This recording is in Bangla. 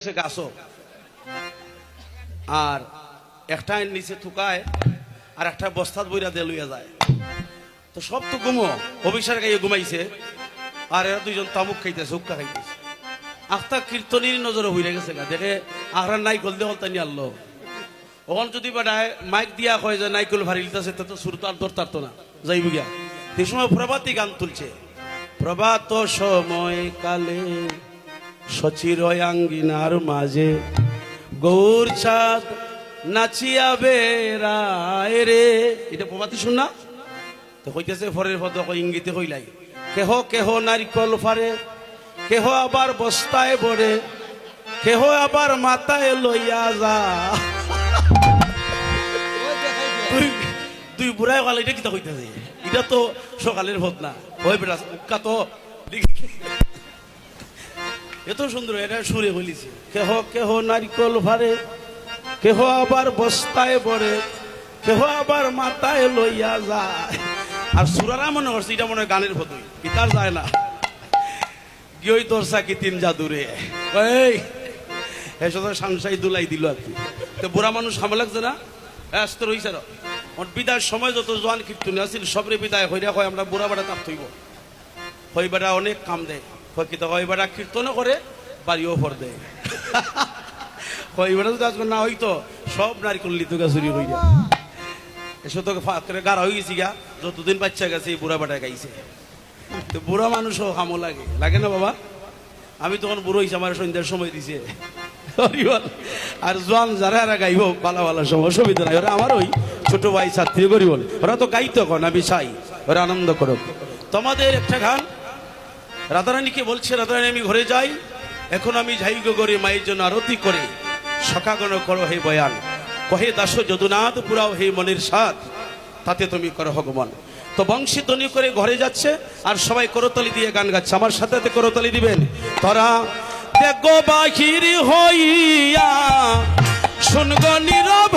গাছও আর একটা নিচে থুকায় আর একটা বস্তাত বইরা দিয়ে লইয়া যায়। তো সব তো ঘুমো অভিসার গাইয়ে ঘুমাইছে আর এরা দুইজন তামুক খাইতেছে হুক্কা খাইতেছে। আখতা কীর্তনীর নজরে হইয়া গেছে গা দেখে আহরার নাইকল দিয়ে হলতানি আনলো। ওখান যদি বেড়ায় মাইক দিয়া কয় যে নাইকল ভারী লিতেছে তো সুরত আর দর তারতো না যাইব গিয়া। সেই সময় প্রভাতী গান তুলছে, প্রভাত সময় কালে সচির আঙ্গিনার মাঝে গৌর চাঁদ নাচিয়া বেড়ায় রে। এটা প্রভাতী শুন না তো কইতেছে ফরের পদ ইঙ্গিতে হইলাই কেহ কেহ নারিকল ফারে, কেহ আবার বস্তায় বড়ে, কেহ আবার মাথায় লইয়া যা। তুই বুড়াই গেল এটা কিতা কইতেছে? এটা তো সকালের ভোট না ওই বেটা উক্কা তো এত সুন্দর এটা সুরে বলিছে কেহ কেহ নারিকল ফারে, কেহ আবার বস্তায় বড়ে, কেহ আবার মাথায় লইয়া যায়। আর সুরারা মনে করছে এটা মনে হয় গানের ফতোই গীতার যায় না গিয়েই তোর সাকি তিন জাদুরে এই এসব সাংসাই দুলাই দিল আর কি। তো বুড়া মানুষ হামে লাগছে না ব্যস্ত রয়েছে না বিদায়ের সময় যত জোয়ান কীর্তনী আছিল সবরে বিদায় হইয়া হয় আমরা বুড়া বেড়া তাপ থইব হই বেড়া অনেক কাম দেয় কিন্তু হই বেড়া কীর্তনও করে বাড়িও ভর দেয়। হই বেড়া যদি আজকে না হইতো সব নারিকল লিত গা চুরি হইয়া এসব তো গাড়া হয়ে গেছি গা যতদিন বাচ্চা গেছে এই বুড়া বেড়া গাইছে। তো বুড়া মানুষও হামো লাগে লাগে না বাবা? আমি তখন বুড়ো হয়েছি আমার সন্ধ্যার সময় দিছে আর জোয়ান যারা গাইব বালা বালা সময় অসুবিধা নাই। ওরা আমার ওই ছোট ভাই ছাত্রী করি বলে ওরা তো গাইতো কন আমি চাই ওরা আনন্দ করো। তোমাদের একটা গান রাধারানীকে বলছে, রাধারানী আমি ঘরে যাই এখন আমি যাই গো করে মায়ের জন্য আরতি করে সকাগণ করো হে বয়ান, কহে দাস যদুনাথ পুরাও হে মনের সাথ, তাতে তুমি করো ভগবান। তো বংশী ধ্বনি করে ঘরে যাচ্ছে আর সবাই করতালি দিয়ে গান গাচ্ছে। আমার সাথে করতালি দিবেন তোরা দেখো বাহির হইয়া শুনগো নীরব